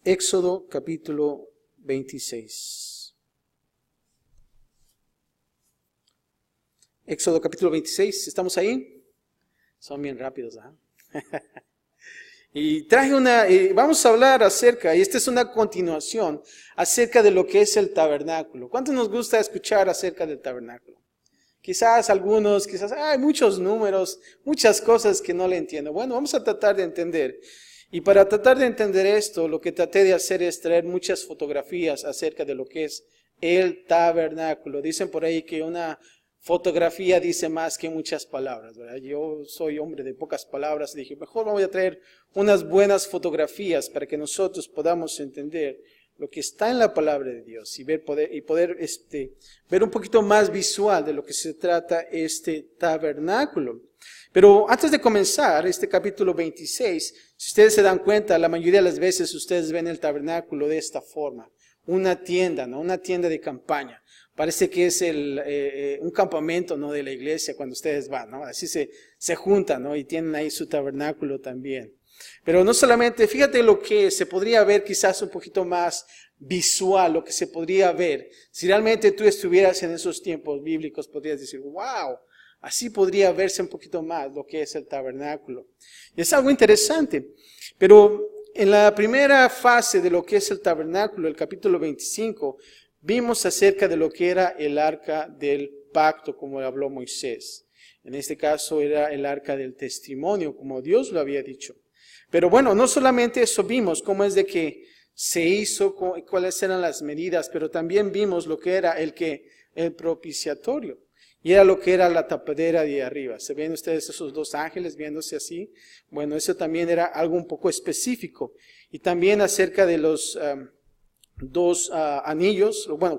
Éxodo capítulo 26. Éxodo capítulo 26, ¿estamos ahí? Son bien rápidos, ¿ah? Y vamos a hablar acerca, y esta es una continuación, acerca de lo que es el tabernáculo. ¿Cuánto nos gusta escuchar acerca del tabernáculo? Quizás algunos, hay muchos números, muchas cosas que no le entiendo. Bueno, vamos a tratar de entender. Y para tratar de entender esto, lo que traté de hacer es traer muchas fotografías acerca de lo que es el tabernáculo. Dicen por ahí que una fotografía dice más que muchas palabras, ¿verdad? Yo soy hombre de pocas palabras, dije, mejor voy a traer unas buenas fotografías para que nosotros podamos entender lo que está en la palabra de Dios y poder ver un poquito más visual de lo que se trata este tabernáculo. Pero antes de comenzar este capítulo 26, si ustedes se dan cuenta, la mayoría de las veces ustedes ven el tabernáculo de esta forma. Una tienda, ¿no? Una tienda de campaña. Parece que es un campamento, ¿no? De la iglesia cuando ustedes van, ¿no? Así se juntan, ¿no? Y tienen ahí su tabernáculo también. Pero no solamente, fíjate lo que se podría ver quizás un poquito más visual, lo que se podría ver. Si realmente tú estuvieras en esos tiempos bíblicos, podrías decir, wow, así podría verse un poquito más lo que es el tabernáculo. Y es algo interesante. Pero en la primera fase de lo que es el tabernáculo, el capítulo 25, vimos acerca de lo que era el arca del pacto, como habló Moisés. En este caso era el arca del testimonio, como Dios lo había dicho. Pero bueno, no solamente eso vimos, cómo es de que se hizo, cuáles eran las medidas, pero también vimos lo que era el propiciatorio. Y era lo que era la tapadera de arriba. ¿Se ven ustedes esos dos ángeles viéndose así? Bueno, eso también era algo un poco específico. Y también acerca de los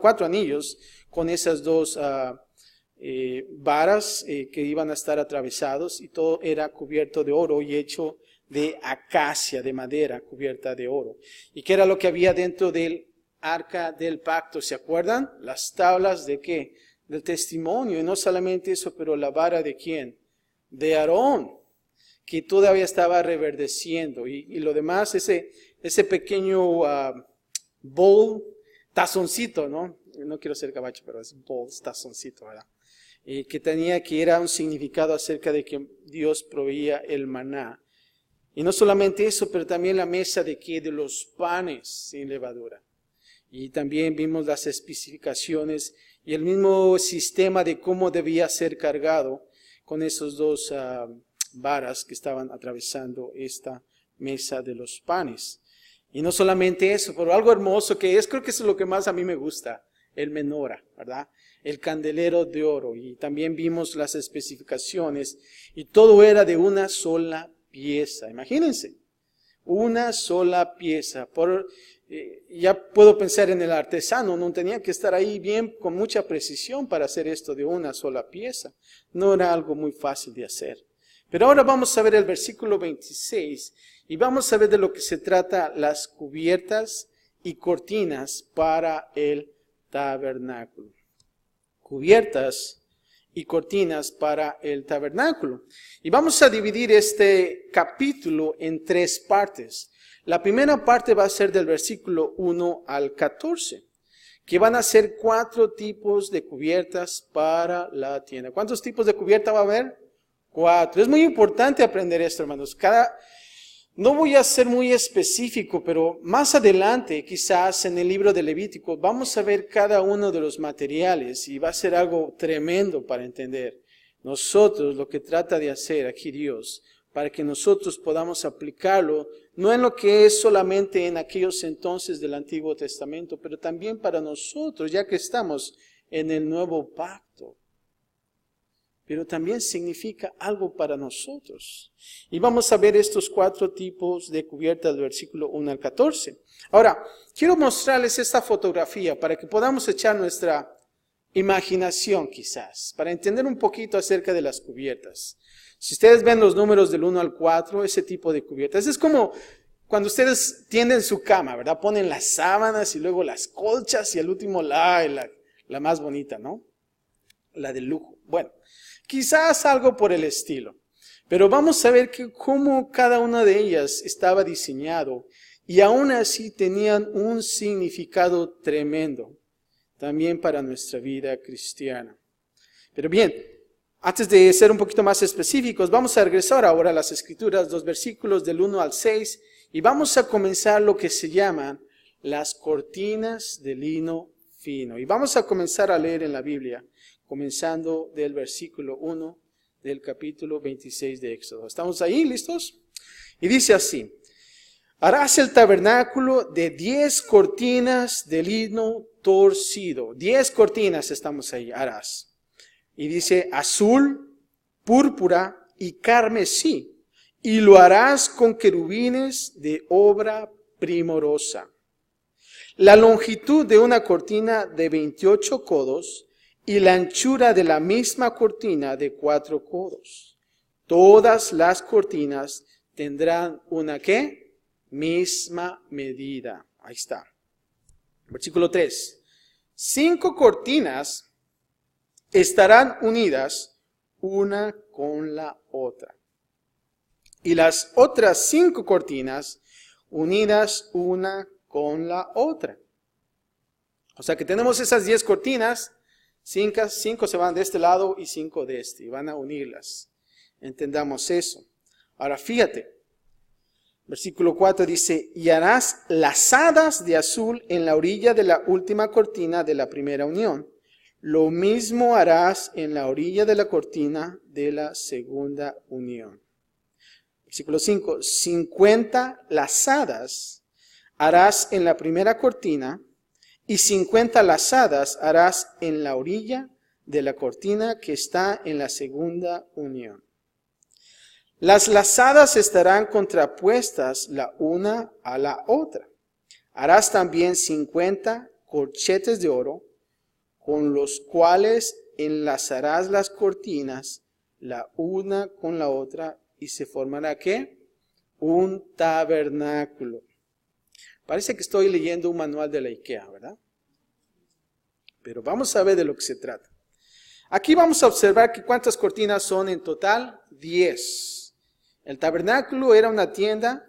cuatro anillos con esas dos varas que iban a estar atravesados, y todo era cubierto de oro y hecho de acacia, de madera cubierta de oro. ¿Y qué era lo que había dentro del arca del pacto? ¿Se acuerdan? Las tablas de ¿qué? Del testimonio. Y no solamente eso, pero la vara ¿de quién? De Aarón, que todavía estaba reverdeciendo. Y lo demás, ese pequeño bowl, tazoncito, ¿no? No quiero ser cabacho, pero es bowl, tazoncito, ¿verdad? Que era un significado acerca de que Dios proveía el maná. Y no solamente eso, pero también la mesa de los panes sin levadura. Y también vimos las especificaciones y el mismo sistema de cómo debía ser cargado con esos dos varas que estaban atravesando esta mesa de los panes. Y no solamente eso, pero algo hermoso creo que eso es lo que más a mí me gusta, el menora, ¿verdad? El candelero de oro. Y también vimos las especificaciones y todo era de una sola pieza. Imagínense, una sola pieza. Ya puedo pensar en el artesano, no tenía que estar ahí bien con mucha precisión para hacer esto de una sola pieza. No era algo muy fácil de hacer. Pero ahora vamos a ver el versículo 26 y vamos a ver de lo que se trata las cubiertas y cortinas para el tabernáculo. Cubiertas y cortinas para el tabernáculo. Y vamos a dividir este capítulo en tres partes. La primera parte va a ser del versículo 1 al 14, que van a ser 4 tipos de cubiertas para la tienda. ¿Cuántos tipos de cubierta va a haber? 4. Es muy importante aprender esto, hermanos. No voy a ser muy específico, pero más adelante, quizás en el libro de Levítico, vamos a ver cada uno de los materiales y va a ser algo tremendo para entender nosotros lo que trata de hacer aquí Dios, para que nosotros podamos aplicarlo, no en lo que es solamente en aquellos entonces del Antiguo Testamento, pero también para nosotros, ya que estamos en el Nuevo Pacto. Pero también significa algo para nosotros. Y vamos a ver estos 4 tipos de cubiertas del versículo 1 al 14. Ahora, quiero mostrarles esta fotografía para que podamos echar nuestra imaginación quizás, para entender un poquito acerca de las cubiertas. Si ustedes ven los números del 1 al 4, ese tipo de cubiertas, es como cuando ustedes tienden su cama, ¿verdad? Ponen las sábanas y luego las colchas y al último la más bonita, ¿no? La de lujo. Bueno, quizás algo por el estilo. Pero vamos a ver cómo cada una de ellas estaba diseñado y aún así tenían un significado tremendo también para nuestra vida cristiana. Pero bien, antes de ser un poquito más específicos, vamos a regresar ahora a las Escrituras, 2 versículos del 1 al 6, y vamos a comenzar lo que se llaman las cortinas de lino fino. Y vamos a comenzar a leer en la Biblia, comenzando del versículo 1 del capítulo 26 de Éxodo. ¿Estamos ahí? ¿Listos? Y dice así: harás el tabernáculo de 10 cortinas de lino torcido. 10 cortinas estamos ahí, harás. Y dice azul, púrpura y carmesí. Y lo harás con querubines de obra primorosa. La longitud de una cortina de 28 codos y la anchura de la misma cortina de 4 codos. Todas las cortinas tendrán una ¿qué? Misma medida. Ahí está. Versículo 3. 5 cortinas estarán unidas una con la otra. Y las otras 5 cortinas unidas una con la otra. O sea que tenemos esas 10 cortinas, 5 se van de este lado y 5 de este, y van a unirlas. Entendamos eso. Ahora fíjate, versículo 4 dice, y harás lazadas de azul en la orilla de la última cortina de la primera unión. Lo mismo harás en la orilla de la cortina de la segunda unión. Versículo 5, 50 lazadas harás en la primera cortina y 50 lazadas harás en la orilla de la cortina que está en la segunda unión. Las lazadas estarán contrapuestas la una a la otra. Harás también 50 corchetes de oro, con los cuales enlazarás las cortinas la una con la otra y se formará ¿qué? Un tabernáculo. Parece que estoy leyendo un manual de la IKEA, ¿verdad? Pero vamos a ver de lo que se trata. Aquí vamos a observar que cuántas cortinas son en total, 10. El tabernáculo era una tienda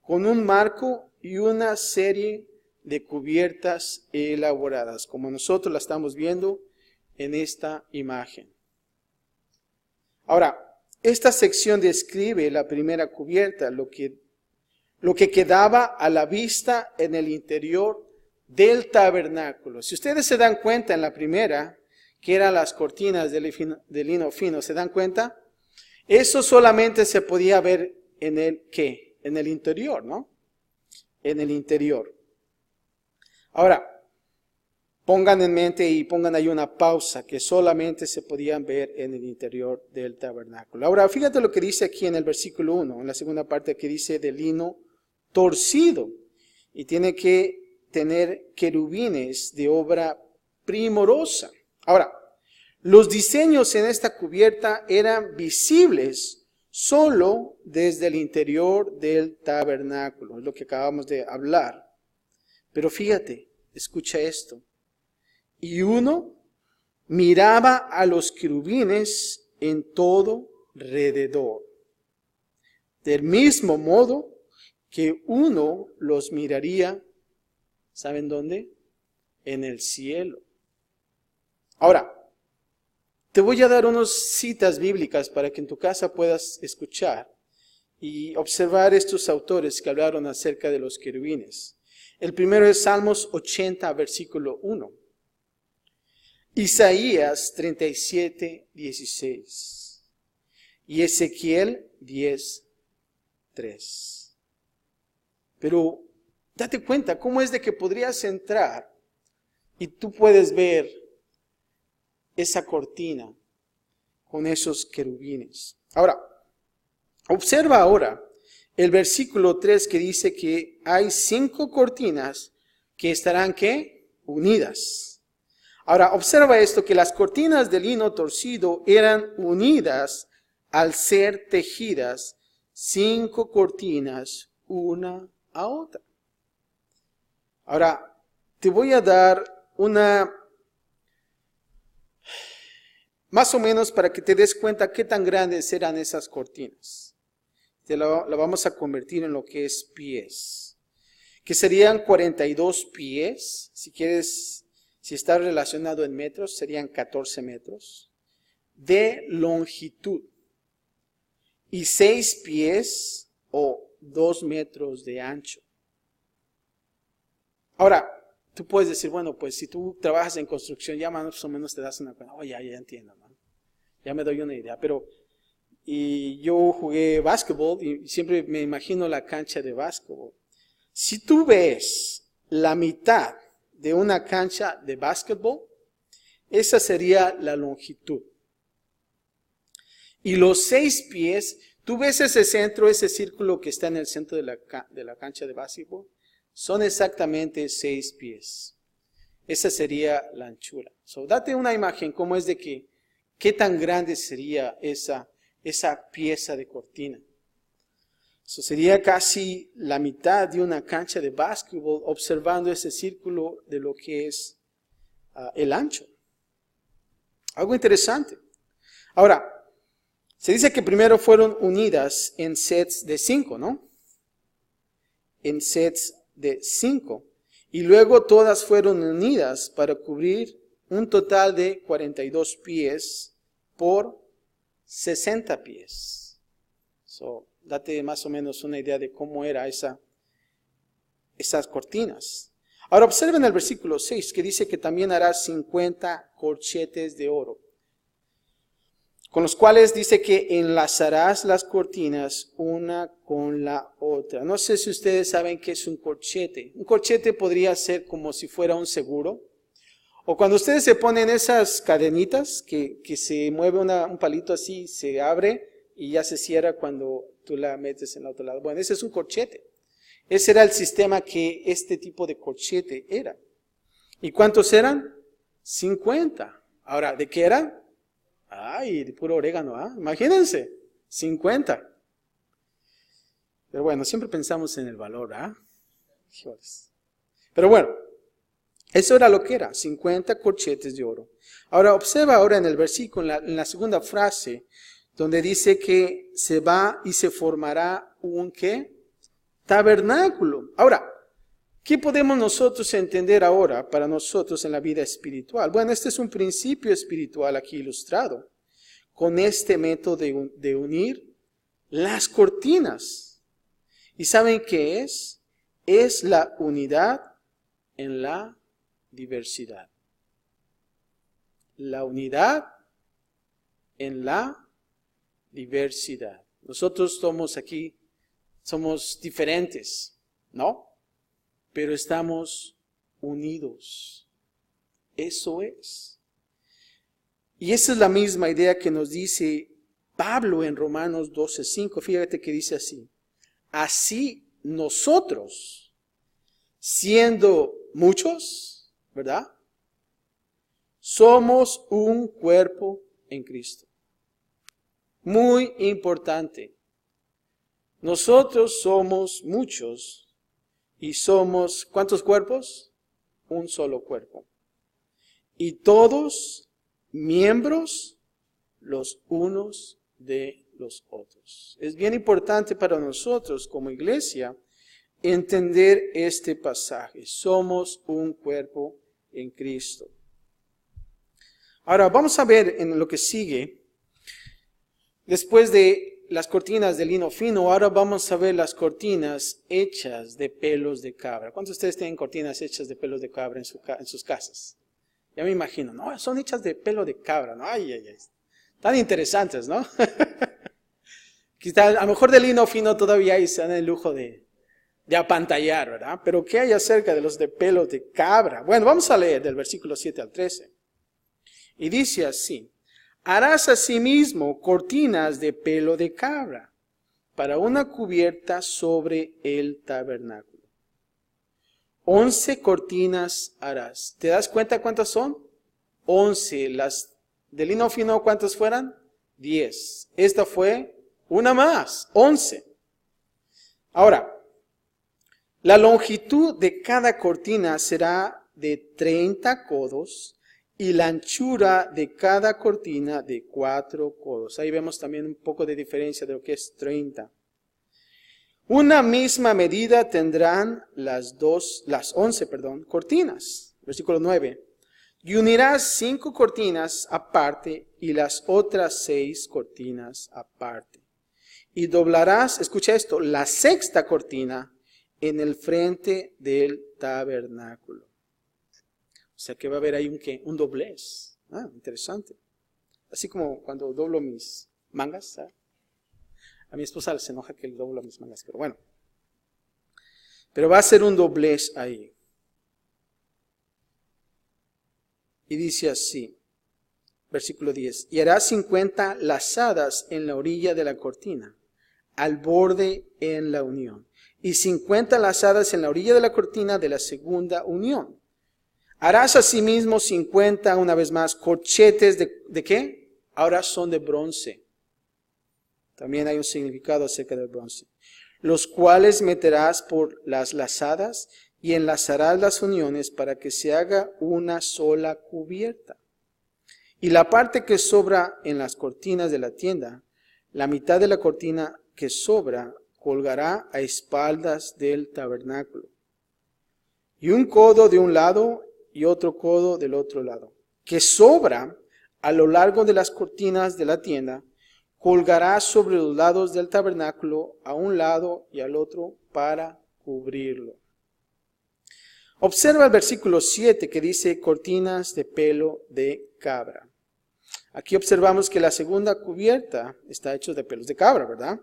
con un marco y una serie de cubiertas elaboradas, como nosotros la estamos viendo en esta imagen. Ahora, esta sección describe la primera cubierta, lo que quedaba a la vista en el interior del tabernáculo. Si ustedes se dan cuenta en la primera, que eran las cortinas de lino fino, ¿se dan cuenta? Eso solamente se podía ver en el ¿qué? En el interior, ¿no? En el interior. Ahora, pongan en mente y pongan ahí una pausa que solamente se podían ver en el interior del tabernáculo. Ahora, fíjate lo que dice aquí en el versículo 1, en la segunda parte que dice de lino torcido. Y tiene que tener querubines de obra primorosa. Ahora, los diseños en esta cubierta eran visibles solo desde el interior del tabernáculo. Es lo que acabamos de hablar. Pero fíjate, escucha esto. Y uno miraba a los querubines en todo alrededor. Del mismo modo que uno los miraría, ¿saben dónde? En el cielo. Ahora, te voy a dar unas citas bíblicas para que en tu casa puedas escuchar y observar estos autores que hablaron acerca de los querubines. El primero es Salmos 80, versículo 1. Isaías 37, 16. Y Ezequiel 10, 3. Pero date cuenta cómo es de que podrías entrar y tú puedes ver esa cortina con esos querubines. Ahora, observa ahora el versículo 3 que dice que hay 5 cortinas que estarán ¿qué? Unidas. Ahora, observa esto, que las cortinas de lino torcido eran unidas al ser tejidas 5 cortinas una a otra. Ahora, te voy a dar una más o menos para que te des cuenta qué tan grandes eran esas cortinas. La vamos a convertir en lo que es pies. que serían 42 pies. Si quieres, si está relacionado en metros, serían 14 metros de longitud y 6 pies o 2 metros de ancho. Ahora, tú puedes decir, bueno, pues si tú trabajas en construcción, ya más o menos te das una cuenta. Oh, ya entiendo, ¿no? Ya me doy una idea. Pero, y yo jugué básquetbol y siempre me imagino la cancha de básquetbol. Si tú ves la mitad de una cancha de básquetbol, esa sería la longitud. Y los 6 pies, tú ves ese centro, ese círculo que está en el centro de la cancha de básquetbol, son exactamente 6 pies. Esa sería la anchura. So, date una imagen cómo es de que, qué tan grande sería esa pieza de cortina. So, sería casi la mitad de una cancha de básquetbol observando ese círculo de lo que es el ancho. Algo interesante. Ahora, se dice que primero fueron unidas en sets de 5, ¿no? En sets de 5. Y luego todas fueron unidas para cubrir un total de 42 pies por 60 pies. So, date más o menos una idea de cómo era esas cortinas. Ahora observen el versículo 6 que dice que también hará 50 corchetes de oro, con los cuales dice que enlazarás las cortinas una con la otra. No sé si ustedes saben qué es un corchete. Un corchete podría ser como si fuera un seguro. O cuando ustedes se ponen esas cadenitas que se mueve un palito así, se abre y ya se cierra cuando tú la metes en el otro lado. Bueno, ese es un corchete. Ese era el sistema que este tipo de corchete era. ¿Y cuántos eran? 50. Ahora, ¿de qué eran? Ay, de puro orégano, ¿ah? Imagínense, 50. Pero bueno, siempre pensamos en el valor, ¿ah? Pero bueno, eso era lo que era, 50 corchetes de oro. Ahora, observa ahora en el versículo, en la segunda frase, donde dice que se va y se formará un, ¿qué? Tabernáculo. Ahora, ¿qué podemos nosotros entender ahora para nosotros en la vida espiritual? Bueno, este es un principio espiritual aquí ilustrado con este método de unir las cortinas. ¿Y saben qué es? Es la unidad en la diversidad. La unidad en la diversidad. Nosotros somos diferentes, ¿no? Pero estamos unidos. Eso es. Y esa es la misma idea que nos dice Pablo en Romanos 12:5. Fíjate que dice así. Así nosotros, siendo muchos, ¿verdad? Somos un cuerpo en Cristo. Muy importante. Nosotros somos muchos. Y somos, ¿cuántos cuerpos? Un solo cuerpo. Y todos miembros los unos de los otros. Es bien importante para nosotros como iglesia entender este pasaje. Somos un cuerpo en Cristo. Ahora vamos a ver en lo que sigue. Después de las cortinas de lino fino, ahora vamos a ver las cortinas hechas de pelos de cabra. ¿Cuántos de ustedes tienen cortinas hechas de pelos de cabra en sus casas? Ya me imagino, no, son hechas de pelo de cabra, ¿no? Ay. Tan interesantes, ¿no? Quizá a lo mejor de lino fino todavía ahí se dan el lujo de apantallar, ¿verdad? Pero ¿qué hay acerca de los de pelo de cabra? Bueno, vamos a leer del versículo 7 al 13. Y dice así. Harás asimismo cortinas de pelo de cabra para una cubierta sobre el tabernáculo. 11 cortinas harás. ¿Te das cuenta cuántas son? 11. Las de lino fino, ¿cuántas fueran? 10. Esta fue una más, 11. Ahora, la longitud de cada cortina será de 30 codos. Y la anchura de cada cortina de 4 codos. Ahí vemos también un poco de diferencia de lo que es 30. Una misma medida tendrán las 11, cortinas. Versículo 9. Y unirás 5 cortinas aparte y las otras 6 cortinas aparte. Y doblarás, escucha esto, la 6ª cortina en el frente del tabernáculo. O sea que va a haber ahí un doblez. Interesante. Así como cuando doblo mis mangas, ¿sabes? A mi esposa se enoja que le doblo mis mangas, pero bueno. Pero va a ser un doblez ahí. Y dice así, versículo 10, y harás 50 lazadas en la orilla de la cortina, al borde en la unión, y 50 lazadas en la orilla de la cortina de la segunda unión. Harás asimismo 50, una vez más, corchetes ¿de qué? Ahora son de bronce. También hay un significado acerca del bronce. Los cuales meterás por las lazadas y enlazarás las uniones para que se haga una sola cubierta. Y la parte que sobra en las cortinas de la tienda, la mitad de la cortina que sobra, colgará a espaldas del tabernáculo. Y un codo de un lado y otro codo del otro lado, que sobra a lo largo de las cortinas de la tienda, colgará sobre los lados del tabernáculo a un lado y al otro para cubrirlo. Observa el versículo 7 que dice cortinas de pelo de cabra. Aquí observamos que la segunda cubierta está hecha de pelos de cabra, ¿verdad?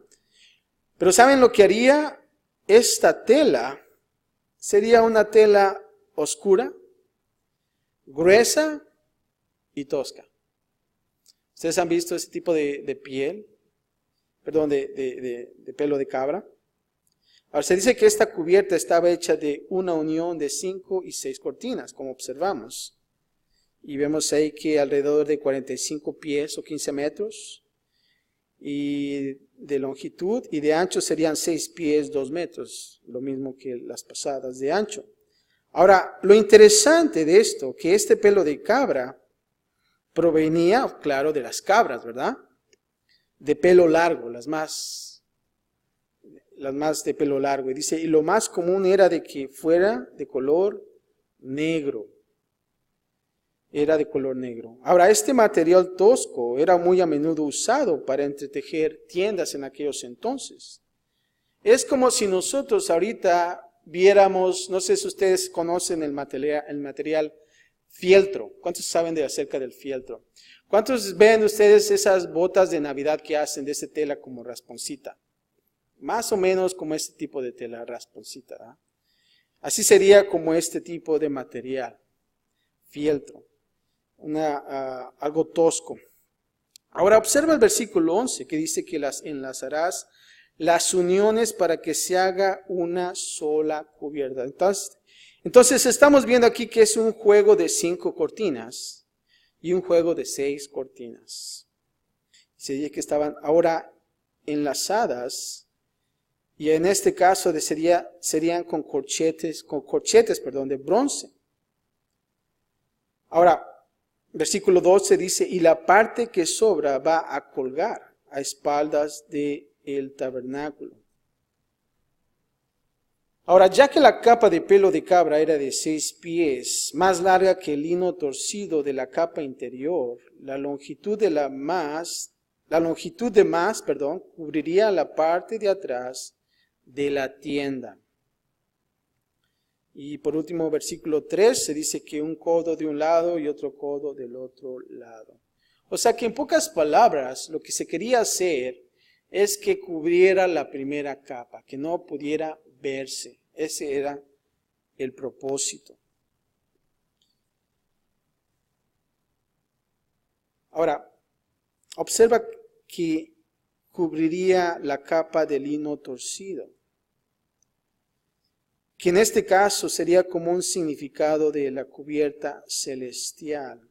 Pero ¿saben lo que haría? Esta tela sería una tela oscura, gruesa y tosca. ¿Ustedes han visto ese tipo de piel? Perdón, de pelo de cabra. Ahora se dice que esta cubierta estaba hecha de una unión de 5 y 6 cortinas, como observamos. Y vemos ahí que alrededor de 45 pies o 15 metros. Y de longitud y de ancho serían 6 pies, 2 metros. Lo mismo que las pasadas de ancho. Ahora, lo interesante de esto, que este pelo de cabra provenía, claro, de las cabras, ¿verdad? De pelo largo, las más de pelo largo. Y dice, y lo más común era de que fuera de color negro. Era de color negro. Ahora, este material tosco era muy a menudo usado para entretejer tiendas en aquellos entonces. Es como si nosotros ahorita viéramos, no sé si ustedes conocen el material fieltro. ¿Cuántos saben acerca del fieltro? ¿Cuántos ven ustedes esas botas de Navidad que hacen de esa tela como rasponcita? Más o menos como este tipo de tela rasponcita, ¿verdad? Así sería como este tipo de material, fieltro, algo tosco. Ahora observa el versículo 11 que dice que las enlazarás las uniones para que se haga una sola cubierta. Entonces estamos viendo aquí que es un juego de 5 cortinas y un juego de 6 cortinas. Se dice que estaban ahora enlazadas. Y en este caso serían con corchetes de bronce. Ahora, versículo 12 dice, y la parte que sobra va a colgar a espaldas del tabernáculo. Ahora, ya que la capa de pelo de cabra era de 6 pies, más larga que el lino torcido de la capa interior, la longitud de más cubriría la parte de atrás de la tienda. Y por último, versículo 3, se dice que un codo de un lado y otro codo del otro lado. O sea que en pocas palabras, lo que se quería hacer es que cubriera la primera capa, que no pudiera verse. Ese era el propósito. Ahora, observa que cubriría la capa de lino torcido, que en este caso sería como un significado de la cubierta celestial.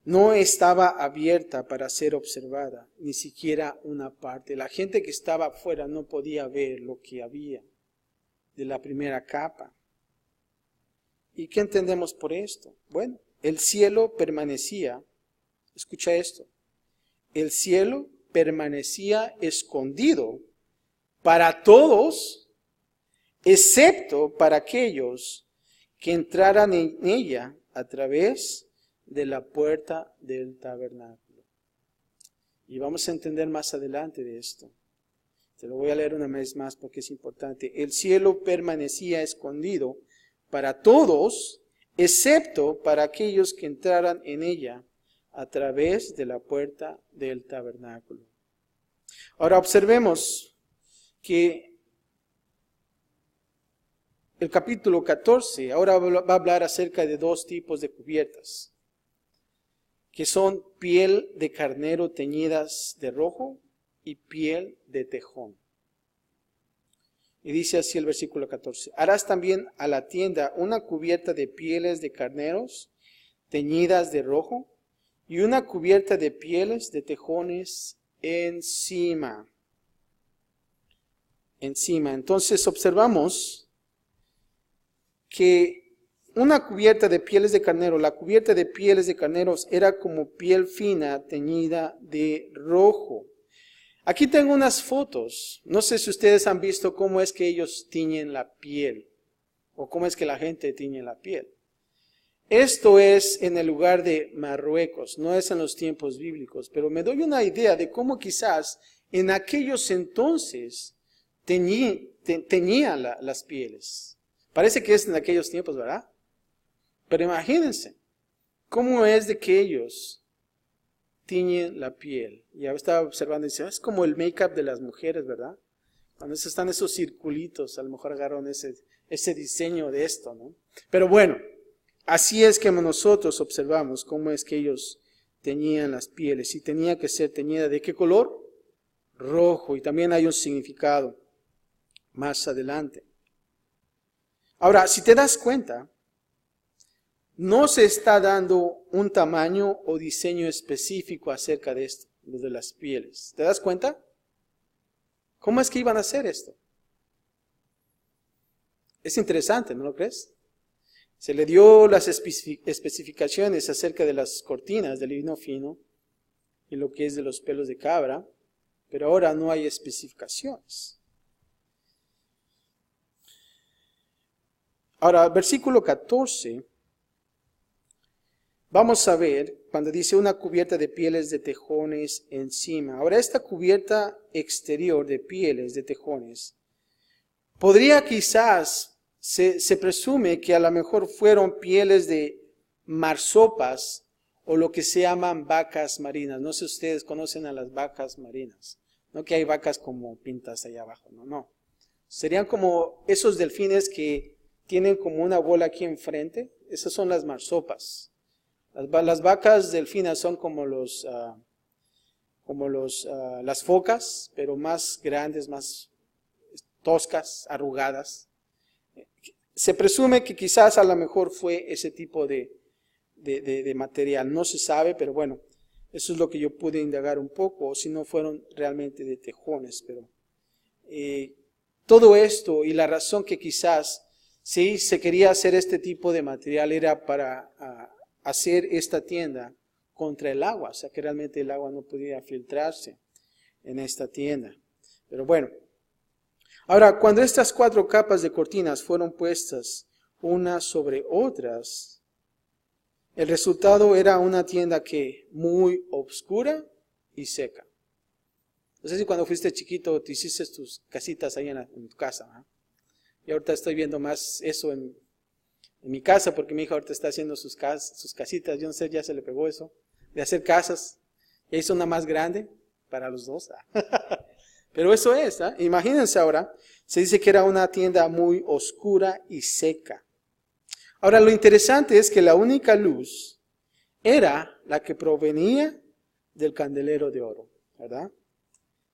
No estaba abierta para ser observada, ni siquiera una parte. La gente que estaba afuera no podía ver lo que había de la primera capa. ¿Y qué entendemos por esto? Bueno, el cielo permanecía, escucha esto, el cielo permanecía escondido para todos, excepto para aquellos que entraran en ella a través de la puerta del tabernáculo. Y vamos a entender más adelante de esto. Te lo voy a leer una vez más porque es importante. El cielo permanecía escondido para todos, excepto para aquellos que entraran en ella a través de la puerta del tabernáculo. Ahora observemos que el capítulo 14 ahora va a hablar acerca de dos tipos de cubiertas, que son piel de carnero teñidas de rojo y piel de tejón. Y dice así el versículo 14: harás también a la tienda una cubierta de pieles de carneros teñidas de rojo y una cubierta de pieles de tejones encima. Entonces observamos que una cubierta de pieles de carnero, la cubierta de pieles de carneros era como piel fina teñida de rojo. Aquí tengo unas fotos. No sé si ustedes han visto cómo es que ellos tiñen la piel o cómo es que la gente tiñe la piel. Esto es en el lugar de Marruecos, no es en los tiempos bíblicos, pero me doy una idea de cómo quizás en aquellos entonces teñían las pieles. Parece que es en aquellos tiempos, ¿verdad? Pero imagínense cómo es de que ellos tiñen la piel. Ya estaba observando y decía, es como el make-up de las mujeres, ¿verdad? Cuando están esos circulitos, a lo mejor agarraron ese diseño de esto, ¿no? Pero bueno, así es que nosotros observamos cómo es que ellos teñían las pieles. Y tenía que ser teñida ¿de qué color? Rojo. Y también hay un significado más adelante. Ahora, si te das cuenta, no se está dando un tamaño o diseño específico acerca de esto, lo de las pieles. ¿Te das cuenta? ¿Cómo es que iban a hacer esto? Es interesante, ¿no lo crees? Se le dio las especificaciones acerca de las cortinas de lino fino y lo que es de los pelos de cabra, pero ahora no hay especificaciones. Ahora, versículo 14, vamos a ver cuando dice una cubierta de pieles de tejones encima. Ahora, esta cubierta exterior de pieles de tejones, podría quizás, se presume que a lo mejor fueron pieles de marsopas o lo que se llaman vacas marinas. No sé si ustedes conocen a las vacas marinas. No que hay vacas como pintas allá abajo, no. Serían como esos delfines que tienen como una bola aquí enfrente. Esas son las marsopas. Las vacas delfinas son como las focas, pero más grandes, más toscas, arrugadas. Se presume que quizás a lo mejor fue ese tipo de material. No se sabe, pero bueno, eso es lo que yo pude indagar un poco, o si no fueron realmente de tejones. Pero todo esto y la razón que quizás sí se quería hacer este tipo de material era para hacer esta tienda contra el agua, o sea que realmente el agua no podía filtrarse en esta tienda. Pero bueno, ahora cuando estas 4 capas de cortinas fueron puestas unas sobre otras, el resultado era una tienda que muy oscura y seca. No sé si cuando fuiste chiquito te hiciste tus casitas ahí en tu casa, ¿no? Y ahorita estoy viendo más eso en mi casa, porque mi hija ahorita está haciendo sus casitas. Yo no sé, ya se le pegó eso, de hacer casas. Ya hizo una más grande para los dos. Pero eso es, ¿eh? Imagínense ahora, se dice que era una tienda muy oscura y seca. Ahora lo interesante es que la única luz era la que provenía del candelero de oro, ¿verdad?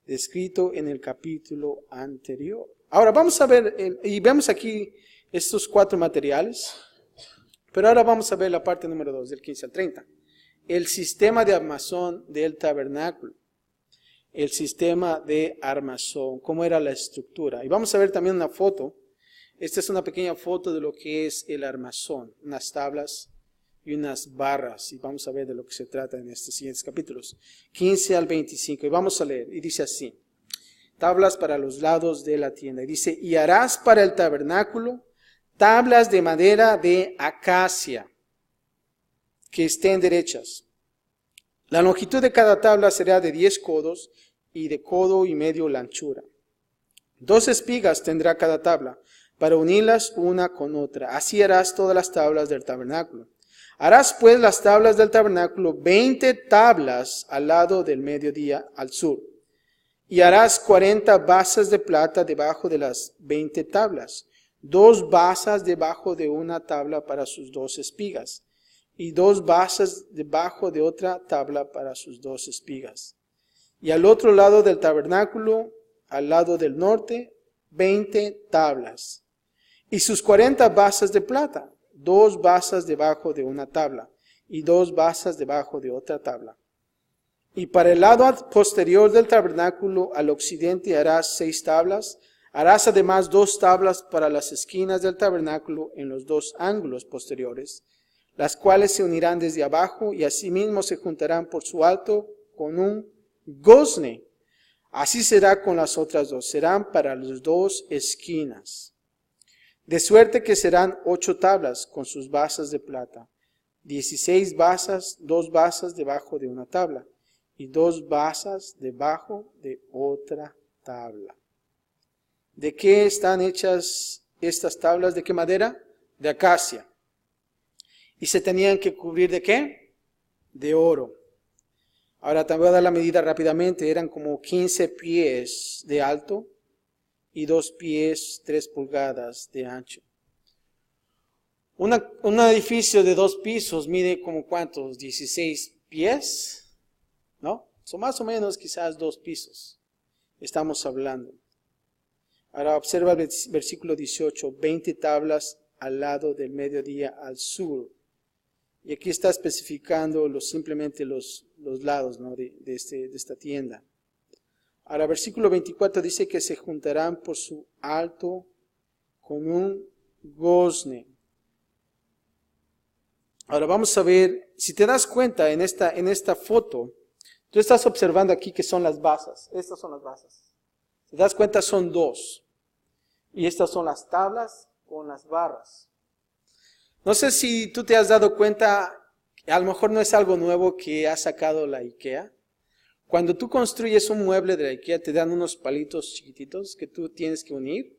Descrito en el capítulo anterior. Ahora vamos a ver, y vemos aquí estos 4 materiales, pero ahora vamos a ver la parte número 2, del 15 al 30. El sistema de armazón del tabernáculo. El sistema de armazón, cómo era la estructura. Y vamos a ver también una foto. Esta es una pequeña foto de lo que es el armazón, unas tablas y unas barras. Y vamos a ver de lo que se trata en estos siguientes capítulos. 15 al 25. Y vamos a leer. Y dice así. Tablas para los lados de la tienda. Y dice, y harás para el tabernáculo tablas de madera de acacia que estén derechas. La longitud de cada tabla será de 10 codos y de codo y medio la anchura. 2 espigas tendrá cada tabla para unirlas una con otra. Así harás todas las tablas del tabernáculo. Harás pues las tablas del tabernáculo 20 tablas al lado del mediodía al sur. Y harás 40 basas de plata debajo de las 20 tablas, 2 basas debajo de una tabla para sus 2 espigas, y 2 basas debajo de otra tabla para sus 2 espigas. Y al otro lado del tabernáculo, al lado del norte, 20 tablas, y sus 40 basas de plata, 2 basas debajo de una tabla, y 2 basas debajo de otra tabla. Y para el lado posterior del tabernáculo al occidente harás 6 tablas. Harás además 2 tablas para las esquinas del tabernáculo en los 2 ángulos posteriores, las cuales se unirán desde abajo y asimismo se juntarán por su alto con un gozne. Así será con las otras 2. Serán para las 2 esquinas. De suerte que serán 8 tablas con sus basas de plata. 16 basas, 2 basas debajo de una tabla. Y 2 basas debajo de otra tabla. ¿De qué están hechas estas tablas? ¿De qué madera? De acacia. ¿Y se tenían que cubrir de qué? De oro. Ahora te voy a dar la medida rápidamente. Eran como 15 pies de alto y 2 pies, 3 pulgadas de ancho. Un edificio de 2 pisos mide como ¿cuántos? 16 pies. ¿No? Son más o menos quizás 2 pisos. Estamos hablando. Ahora observa el versículo 18. 20 tablas al lado del mediodía al sur. Y aquí está especificando simplemente los lados, ¿no? de esta tienda. Ahora versículo 24 dice que se juntarán por su alto con un gozne. Ahora vamos a ver, si te das cuenta en esta foto, tú estás observando aquí que son las basas. Estas son las basas. Si te das cuenta son 2. Y estas son las tablas con las barras. No sé si tú te has dado cuenta, a lo mejor no es algo nuevo que ha sacado la IKEA. Cuando tú construyes un mueble de la IKEA te dan unos palitos chiquititos que tú tienes que unir.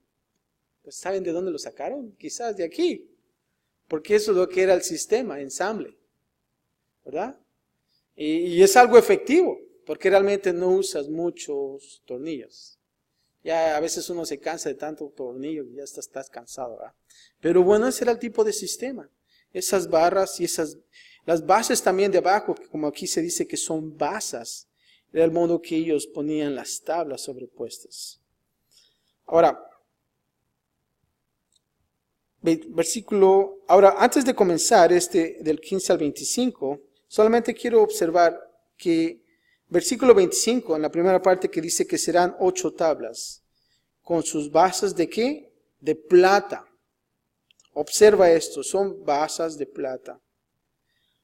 Pues ¿saben de dónde lo sacaron? Quizás de aquí. Porque eso es lo que era el sistema, ensamble. ¿Verdad? Y es algo efectivo, porque realmente no usas muchos tornillos. Ya a veces uno se cansa de tanto tornillo y ya estás cansado, ¿verdad? Pero bueno, ese era el tipo de sistema. Esas barras y las bases también de abajo, que como aquí se dice que son basas, era el modo que ellos ponían las tablas sobrepuestas. Ahora, ahora antes de comenzar del 15 al 25, solamente quiero observar que versículo 25, en la primera parte que dice que serán 8 tablas, con sus basas ¿de qué? De plata. Observa esto, son basas de plata.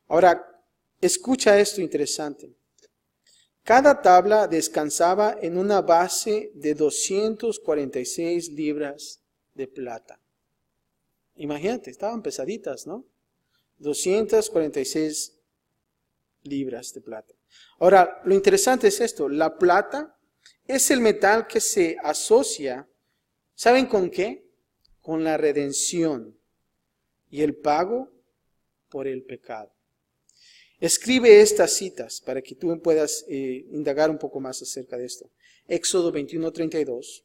Ahora, escucha esto interesante. Cada tabla descansaba en una base de 246 libras de plata. Imagínate, estaban pesaditas, ¿no? 246 libras de plata. Ahora, lo interesante es esto. La plata es el metal que se asocia, ¿saben con qué? Con la redención y el pago por el pecado. Escribe estas citas para que tú puedas indagar un poco más acerca de esto. Éxodo 21:32,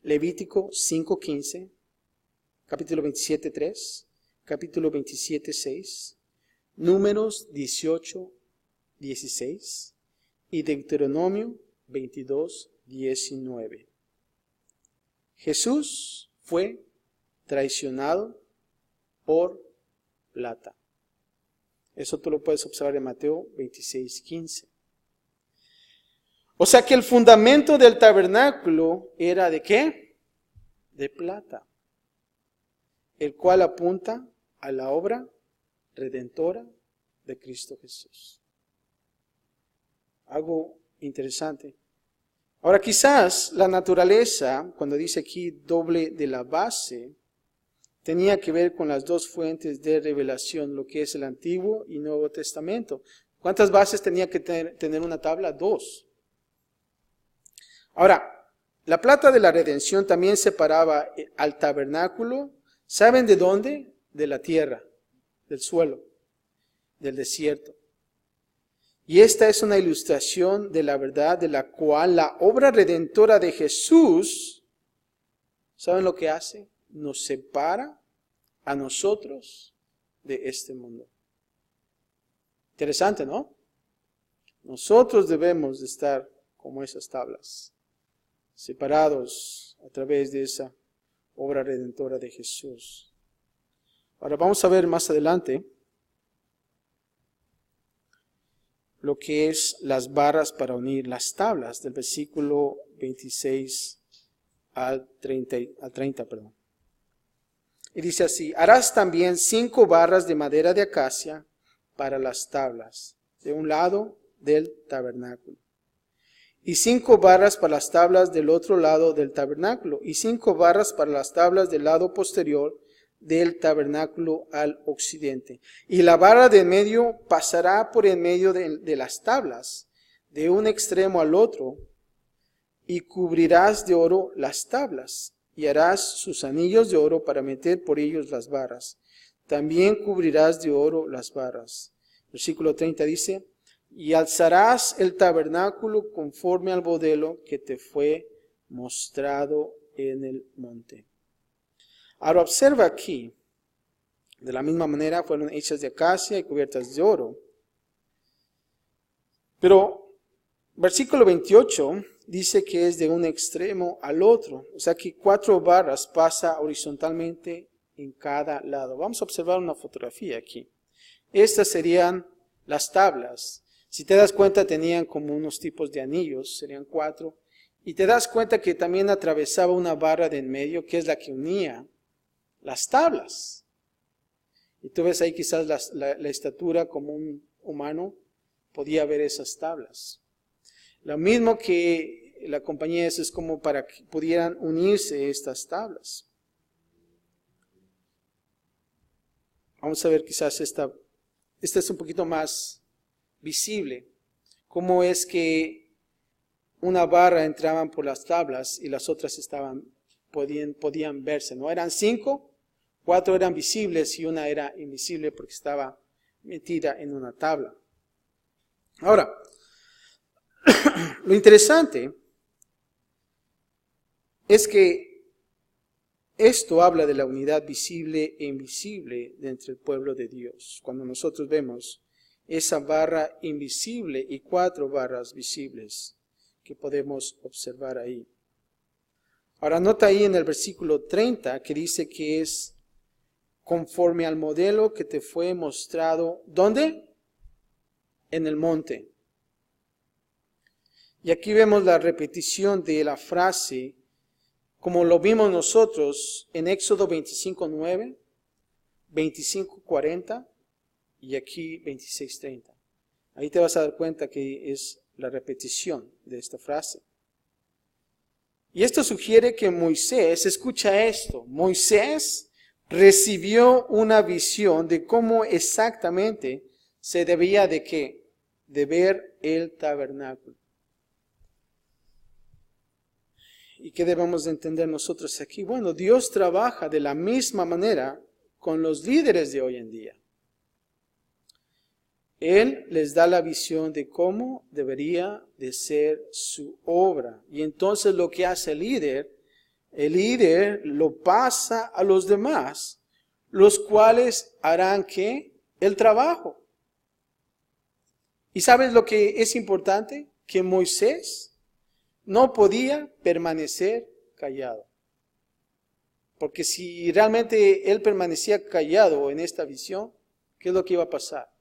Levítico 5:15, capítulo 27:3, capítulo 27:6, Números 18:16 y Deuteronomio 22:19. Jesús fue traicionado por plata. Eso tú lo puedes observar en Mateo 26:15. O sea que el fundamento del tabernáculo era ¿de qué? De plata, el cual apunta a la obra redentora de Cristo Jesús. Algo interesante. Ahora quizás la naturaleza, cuando dice aquí doble de la base, tenía que ver con las dos fuentes de revelación, lo que es el Antiguo y Nuevo Testamento. ¿Cuántas bases tenía que tener una tabla? 2. Ahora, la plata de la redención también separaba al tabernáculo. ¿Saben de dónde? De la tierra, del suelo, del desierto. Y esta es una ilustración de la verdad de la cual la obra redentora de Jesús, ¿saben lo que hace? Nos separa a nosotros de este mundo. Interesante, ¿no? Nosotros debemos de estar como esas tablas, separados a través de esa obra redentora de Jesús. Ahora vamos a ver más adelante lo que es las barras para unir las tablas, del versículo 26 al 30. Y dice así: harás también 5 barras de madera de acacia para las tablas, de un lado del tabernáculo, y 5 barras para las tablas del otro lado del tabernáculo, y 5 barras para las tablas del lado posterior del tabernáculo al occidente. Y la barra de en medio pasará por en medio de las tablas, de un extremo al otro, y cubrirás de oro las tablas, y harás sus anillos de oro para meter por ellos las barras. También cubrirás de oro las barras. Versículo 30 dice: y alzarás el tabernáculo conforme al modelo que te fue mostrado en el monte. Ahora observa aquí, de la misma manera fueron hechas de acacia y cubiertas de oro. Pero versículo 28 dice que es de un extremo al otro. O sea que 4 barras pasa horizontalmente en cada lado. Vamos a observar una fotografía aquí. Estas serían las tablas. Si te das cuenta, tenían como unos tipos de anillos, serían 4. Y te das cuenta que también atravesaba una barra de en medio, que es la que unía las tablas. Y tú ves ahí quizás la estatura como un humano podía ver esas tablas. Lo mismo que la compañía es como para que pudieran unirse estas tablas. Vamos a ver quizás esta es un poquito más visible. Cómo es que una barra entraban por las tablas y las otras podían verse, ¿no? Eran 5, 4 eran visibles y una era invisible porque estaba metida en una tabla. Ahora, lo interesante es que esto habla de la unidad visible e invisible entre el pueblo de Dios. Cuando nosotros vemos esa barra invisible y 4 barras visibles que podemos observar ahí. Ahora nota ahí en el versículo 30 que dice que es conforme al modelo que te fue mostrado. ¿Dónde? En el monte. Y aquí vemos la repetición de la frase como lo vimos nosotros en Éxodo 25:9, 25:40 y aquí 26:30. Ahí te vas a dar cuenta que es la repetición de esta frase. Y esto sugiere que Moisés, escucha esto, Moisés recibió una visión de cómo exactamente se debía de qué, de ver el tabernáculo. ¿Y qué debemos de entender nosotros aquí? Bueno, Dios trabaja de la misma manera con los líderes de hoy en día. Él les da la visión de cómo debería de ser su obra. Y entonces lo que hace el líder lo pasa a los demás, los cuales harán ¿qué? El trabajo. ¿Y sabes lo que es importante? Que Moisés no podía permanecer callado. Porque si realmente él permanecía callado en esta visión, ¿qué es lo que iba a pasar?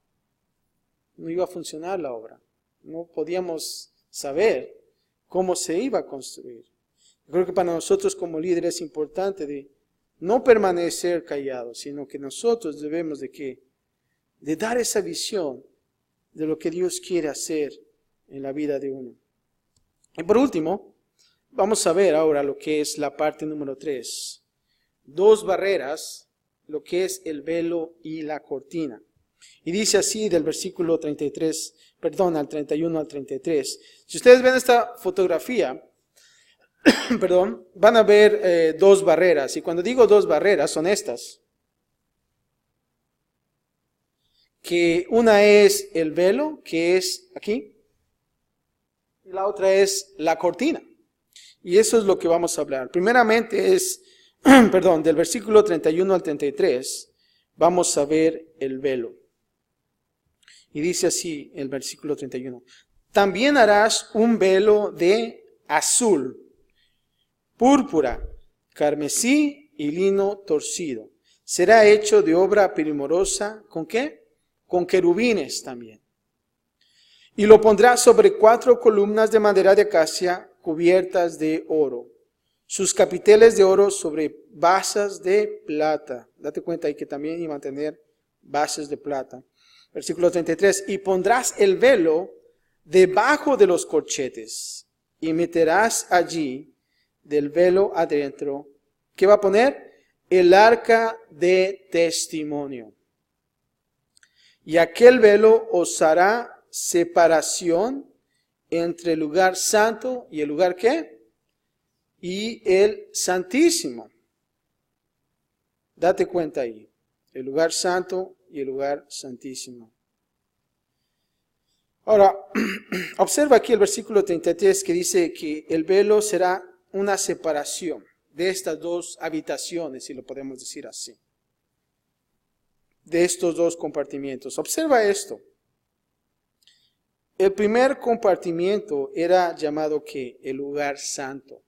No iba a funcionar la obra. No podíamos saber cómo se iba a construir. Yo creo que para nosotros como líderes es importante de no permanecer callados, sino que nosotros debemos de ¿qué? de dar esa visión de lo que Dios quiere hacer en la vida de uno. Y por último, vamos a ver ahora lo que es la parte número 3. 2 barreras, lo que es el velo y la cortina. Y dice así del versículo 33, perdón, al 31 al 33. Si ustedes ven esta fotografía, perdón, van a ver 2 barreras. Y cuando digo 2 barreras, son estas. Que una es el velo, que es aquí, y la otra es la cortina. Y eso es lo que vamos a hablar. Primeramente es, perdón, del versículo 31 al 33, vamos a ver el velo. Y dice así el versículo 31. También harás un velo de azul, púrpura, carmesí y lino torcido. Será hecho de obra primorosa, ¿con qué? Con querubines también. Y lo pondrá sobre 4 columnas de madera de acacia cubiertas de oro. Sus capiteles de oro sobre basas de plata. Date cuenta ahí que también iban a tener bases de plata. Versículo 33. Y pondrás el velo debajo de los corchetes y meterás allí del velo adentro. ¿Qué va a poner? El arca de testimonio. Y aquel velo os hará separación entre el lugar santo y el lugar ¿qué? Y el santísimo. Date cuenta ahí. El lugar santo y el lugar santísimo. Ahora, observa aquí el versículo 33 que dice que el velo será una separación de estas 2 habitaciones, si lo podemos decir así. De estos 2 compartimientos. Observa esto. El primer compartimiento era llamado ¿qué? El lugar santo.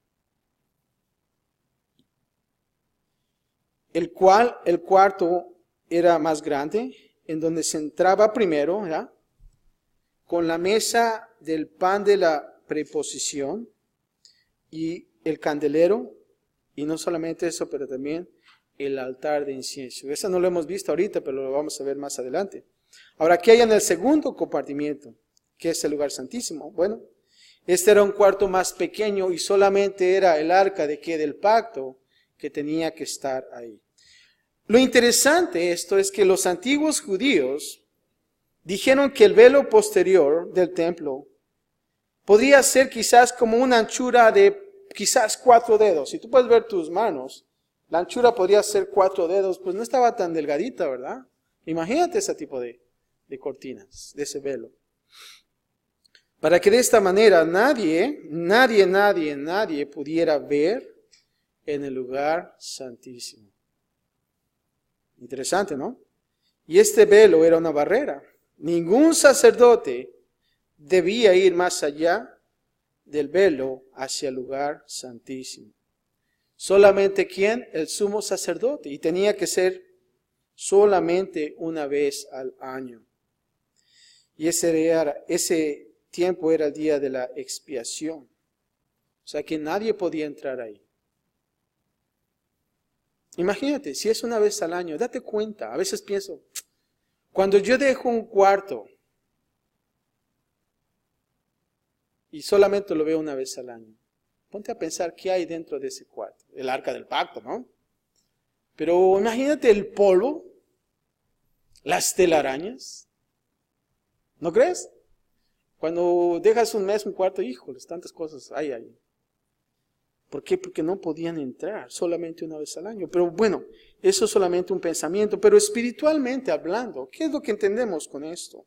El cuarto era más grande, en donde se entraba primero, ¿verdad? Con la mesa del pan de la preposición y el candelero, y no solamente eso, pero también el altar de incienso. Eso no lo hemos visto ahorita, pero lo vamos a ver más adelante. Ahora, ¿qué hay en el segundo compartimiento? ¿Qué es el lugar santísimo? Bueno, este era un cuarto más pequeño y solamente era el arca de ¿qué? Del pacto que tenía que estar ahí. Lo interesante de esto es que los antiguos judíos dijeron que el velo posterior del templo podría ser quizás como una anchura de quizás 4 dedos. Si tú puedes ver tus manos, la anchura podría ser 4 dedos, pues no estaba tan delgadita, ¿verdad? Imagínate ese tipo de cortinas, de ese velo. Para que de esta manera nadie pudiera ver en el lugar santísimo. Interesante, ¿no? Y este velo era una barrera. Ningún sacerdote debía ir más allá del velo hacia el lugar santísimo. Solamente ¿quién? El sumo sacerdote. Y tenía que ser solamente una vez al año. Y ese tiempo era el día de la expiación. O sea que nadie podía entrar ahí. Imagínate, si es una vez al año, date cuenta. A veces pienso, cuando yo dejo un cuarto y solamente lo veo una vez al año, ponte a pensar qué hay dentro de ese cuarto. El arca del pacto, ¿no? Pero imagínate el polvo, las telarañas. ¿No crees? Cuando dejas un mes, un cuarto, híjoles, tantas cosas hay ahí. ¿Por qué? Porque no podían entrar solamente una vez al año. Pero bueno, eso es solamente un pensamiento. Pero espiritualmente hablando, ¿qué es lo que entendemos con esto?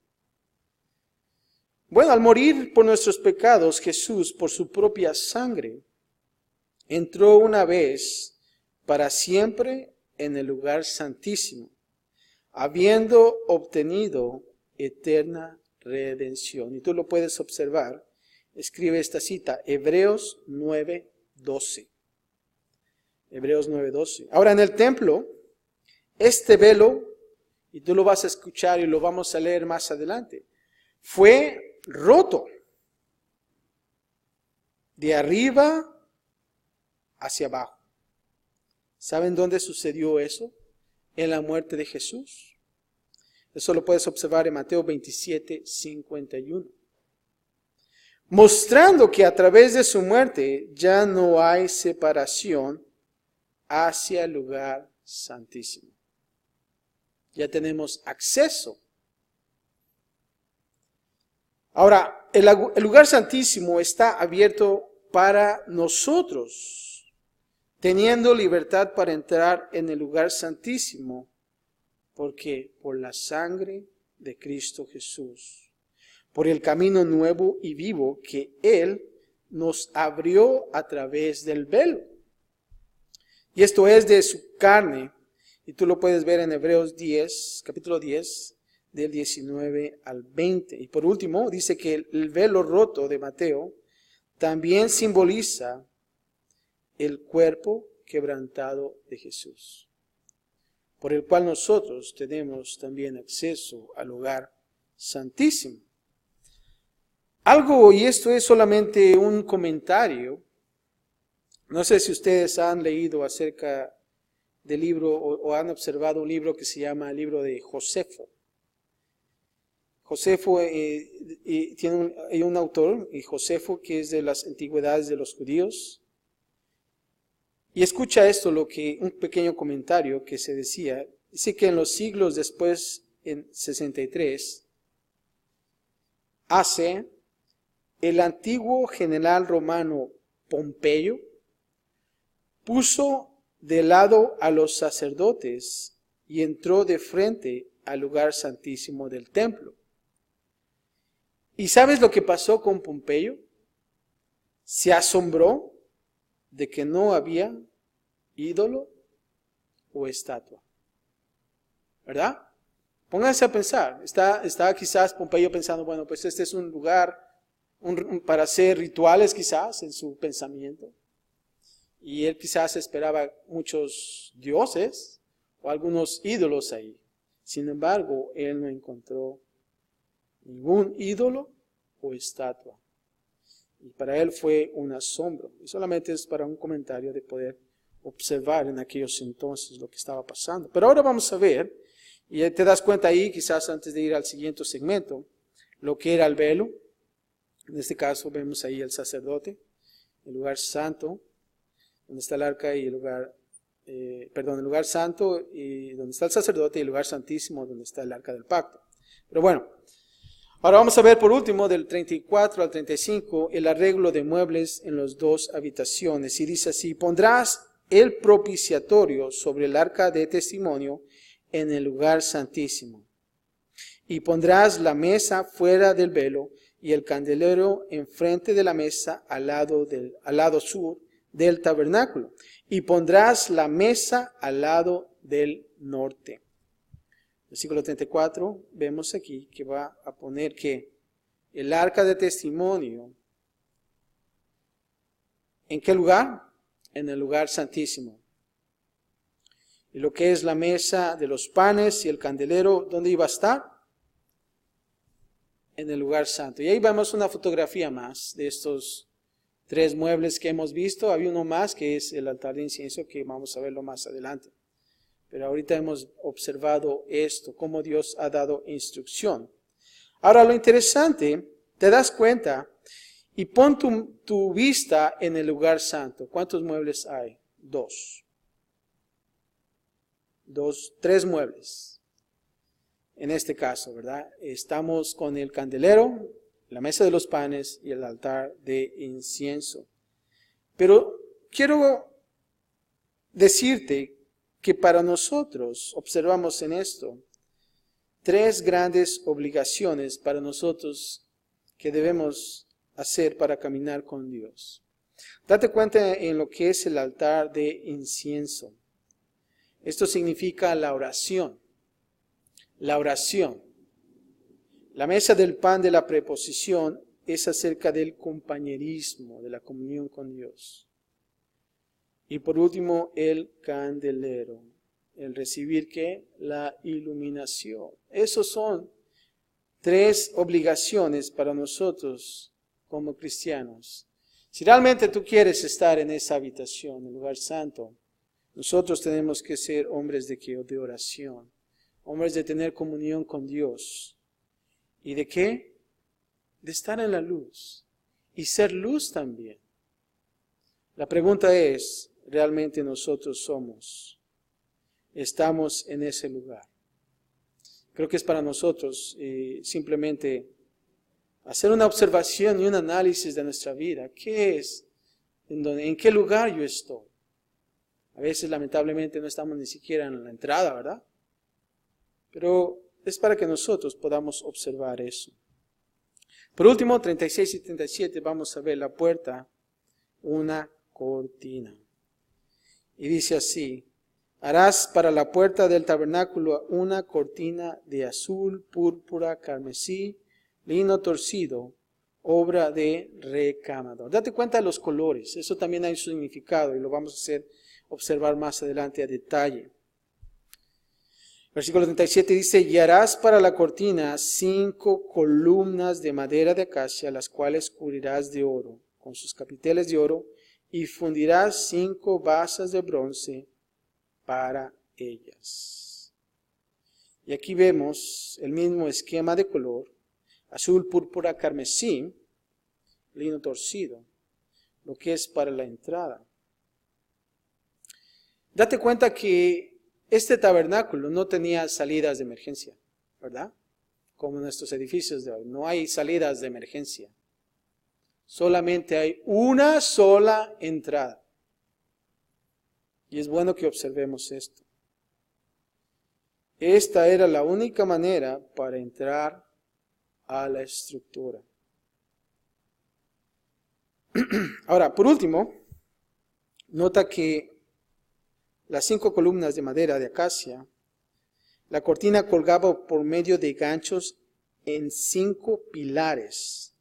Bueno, al morir por nuestros pecados, Jesús, por su propia sangre, entró una vez para siempre en el lugar santísimo, habiendo obtenido eterna redención. Y tú lo puedes observar. Escribe esta cita, Hebreos 9:12. Hebreos 9:12. Ahora en el templo, este velo, y tú lo vas a escuchar y lo vamos a leer más adelante, fue roto de arriba hacia abajo. ¿Saben dónde sucedió eso? En la muerte de Jesús. Eso lo puedes observar en Mateo 27:51. Mostrando que a través de su muerte ya no hay separación hacia el lugar santísimo. Ya tenemos acceso. Ahora, el lugar santísimo está abierto para nosotros, teniendo libertad para entrar en el lugar santísimo. ¿Por qué? Por la sangre de Cristo Jesús. Por el camino nuevo y vivo que Él nos abrió a través del velo. Y esto es de su carne. Y tú lo puedes ver en Hebreos 10, capítulo 10, del 19 al 20. Y por último, dice que el velo roto de Mateo también simboliza el cuerpo quebrantado de Jesús, por el cual nosotros tenemos también acceso al lugar santísimo. Algo, y esto es solamente un comentario, no sé si ustedes han leído acerca del libro o han observado un libro que se llama el libro de Josefo. Josefo hay un autor, Josefo, que es de las antigüedades de los judíos. Y escucha esto, un pequeño comentario que se decía. Dice que en los siglos después, en 63, el antiguo general romano Pompeyo puso de lado a los sacerdotes y entró de frente al lugar santísimo del templo. ¿Y sabes lo que pasó con Pompeyo? Se asombró de que no había ídolo o estatua. ¿Verdad? Pónganse a pensar. Está quizás Pompeyo pensando, bueno, pues este es un lugar para hacer rituales quizás en su pensamiento. Y él quizás esperaba muchos dioses o algunos ídolos ahí. Sin embargo, él no encontró ningún ídolo o estatua. Y para él fue un asombro. Y solamente es para un comentario de poder observar en aquellos entonces lo que estaba pasando. Pero ahora vamos a ver, y te das cuenta ahí, quizás antes de ir al siguiente segmento, lo que era el velo. En este caso vemos ahí el sacerdote, el lugar santo, donde está el arca y el lugar santo y donde está el sacerdote y el lugar santísimo donde está el arca del pacto. Pero bueno, ahora vamos a ver por último del 34 al 35 el arreglo de muebles en las dos habitaciones. Y dice así: pondrás el propiciatorio sobre el arca de testimonio en el lugar santísimo. Y pondrás la mesa fuera del velo y el candelero enfrente de la mesa al lado sur del tabernáculo. Y pondrás la mesa al lado del norte. Versículo 34, vemos aquí que va a poner que el arca de testimonio, ¿en qué lugar? En el lugar santísimo. Y lo que es la mesa de los panes y el candelero, ¿dónde iba a estar? En el lugar santo. Y ahí vemos una fotografía más de estos 3 muebles que hemos visto. Había uno más que es el altar de incienso, que vamos a verlo más adelante. Pero ahorita hemos observado esto, cómo Dios ha dado instrucción. Ahora lo interesante, te das cuenta y pon tu vista en el lugar santo. ¿Cuántos muebles hay? 2. 3 muebles. En este caso, ¿verdad? Estamos con el candelero, la mesa de los panes y el altar de incienso. Pero quiero decirte que para nosotros, observamos en esto, 3 grandes obligaciones para nosotros que debemos hacer para caminar con Dios. Date cuenta en lo que es el altar de incienso. Esto significa la oración. La oración. La mesa del pan de la preposición es acerca del compañerismo, de la comunión con Dios. Y por último, el candelero. El recibir, ¿qué? La iluminación. Esos son 3 obligaciones para nosotros como cristianos. Si realmente tú quieres estar en esa habitación, en el lugar santo, nosotros tenemos que ser hombres de oración. hombres de tener comunión con Dios. ¿Y de qué? De estar en la luz y ser luz también. La pregunta es, ¿realmente nosotros estamos en ese lugar? Creo que es para nosotros simplemente hacer una observación y un análisis de nuestra vida. ¿Qué es? ¿En qué lugar yo estoy? A veces lamentablemente no estamos ni siquiera en la entrada, ¿verdad? Pero es para que nosotros podamos observar eso. Por último, 36 y 37, vamos a ver la puerta, una cortina. Y dice así: harás para la puerta del tabernáculo una cortina de azul, púrpura, carmesí, lino torcido, obra de recamador. Date cuenta de los colores, eso también hay un significado y lo vamos a observar más adelante a detalle. Versículo 37 dice: y harás para la cortina 5 columnas de madera de acacia, las cuales cubrirás de oro, con sus capiteles de oro, y fundirás 5 basas de bronce para ellas. Y aquí vemos el mismo esquema de color: azul, púrpura, carmesí, lino torcido, lo que es para la entrada. Date cuenta que este tabernáculo no tenía salidas de emergencia, ¿verdad? Como nuestros edificios de hoy, no hay salidas de emergencia. Solamente hay una sola entrada. Y es bueno que observemos esto. Esta era la única manera para entrar a la estructura. Ahora, por último, nota que las 5 columnas de madera de acacia, la cortina colgaba por medio de ganchos en 5 pilares.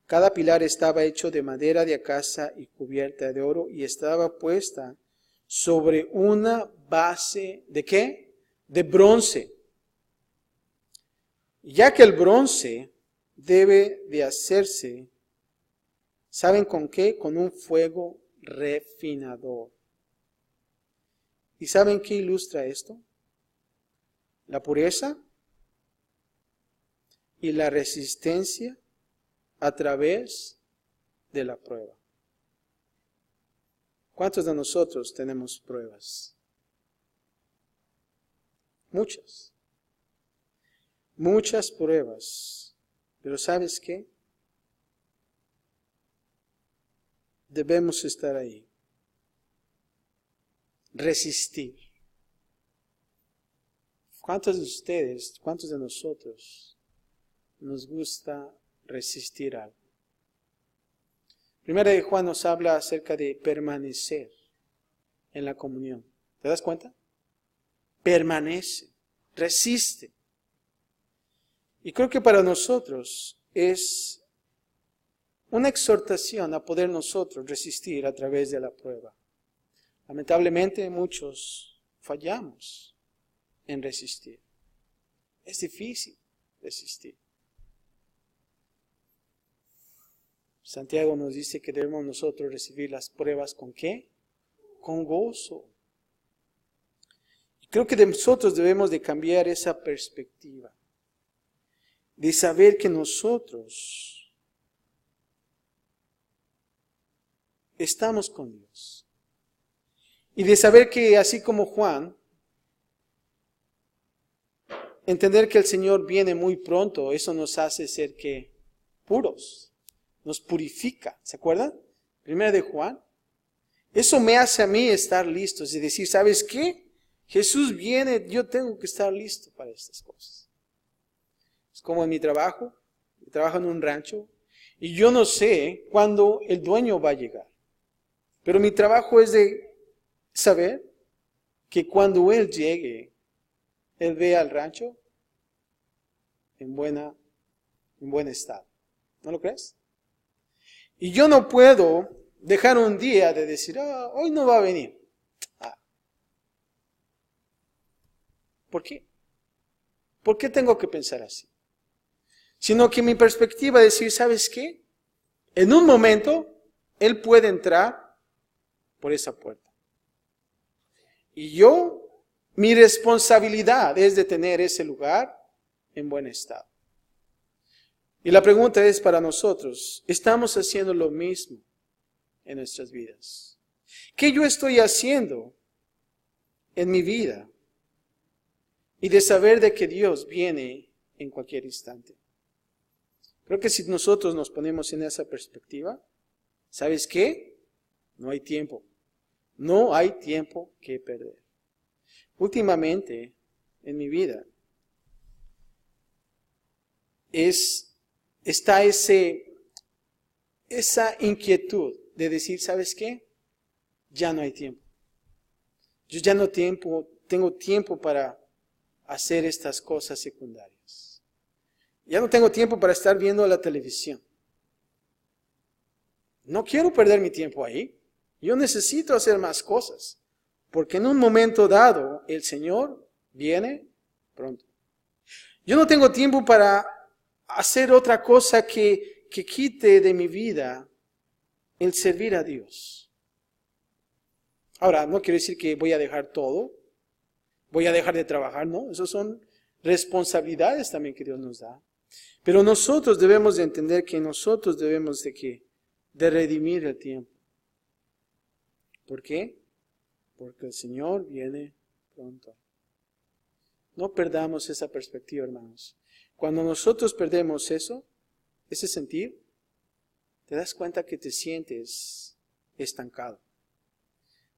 Cada pilar estaba hecho de madera de acacia y cubierta de oro, y estaba puesta sobre una base ¿de qué? De bronce. Ya que el bronce debe de hacerse, ¿saben con qué? Con un fuego refinador. ¿Y saben qué ilustra esto? La pureza y la resistencia a través de la prueba. ¿Cuántos de nosotros tenemos pruebas? Muchas. Muchas pruebas. Pero ¿sabes qué? Debemos estar ahí. Resistir. ¿Cuántos de ustedes, cuántos de nosotros nos gusta resistir algo? Primera de Juan nos habla acerca de permanecer en la comunión. ¿Te das cuenta? Permanece, resiste. Y creo que para nosotros es una exhortación a poder nosotros resistir a través de la prueba. Lamentablemente muchos fallamos en resistir. Es difícil resistir. Santiago nos dice que debemos nosotros recibir las pruebas ¿con qué? Con gozo. Y creo que nosotros debemos de cambiar esa perspectiva. De saber que nosotros estamos con Dios. Y de saber que así como Juan, entender que el Señor viene muy pronto, eso nos hace ser que puros, nos purifica. ¿Se acuerdan? Primera de Juan. Eso me hace a mí estar listo y decir, ¿sabes qué? Jesús viene, yo tengo que estar listo para estas cosas. Es como en mi trabajo, yo trabajo en un rancho y yo no sé cuándo el dueño va a llegar. Pero mi trabajo es de saber que cuando Él llegue, Él vea al rancho en buen estado. ¿No lo crees? Y yo no puedo dejar un día de decir, hoy no va a venir. ¿Por qué? ¿Por qué tengo que pensar así? Sino que mi perspectiva es decir, ¿sabes qué? En un momento, Él puede entrar por esa puerta. Y yo Mi responsabilidad es de tener ese lugar en buen estado. Y la pregunta es para nosotros, ¿estamos haciendo lo mismo en nuestras vidas? ¿Qué yo estoy haciendo en mi vida? Y de saber de que Dios viene en cualquier instante. Creo que si nosotros nos ponemos en esa perspectiva, ¿sabes qué? No hay tiempo. No hay tiempo que perder. Últimamente, en mi vida, está esa inquietud de decir, ¿sabes qué? Ya no hay tiempo. Yo ya no tengo tiempo para hacer estas cosas secundarias. Ya no tengo tiempo para estar viendo la televisión. No quiero perder mi tiempo ahí. Yo necesito hacer más cosas. Porque en un momento dado, el Señor viene pronto. Yo no tengo tiempo para hacer otra cosa que quite de mi vida el servir a Dios. Ahora, no quiero decir que voy a dejar todo. Voy a dejar de trabajar, ¿no? Esas son responsabilidades también que Dios nos da. Pero nosotros debemos de entender que nosotros debemos de redimir el tiempo. ¿Por qué? Porque el Señor viene pronto. No perdamos esa perspectiva, hermanos. Cuando nosotros perdemos ese sentir, te das cuenta que te sientes estancado.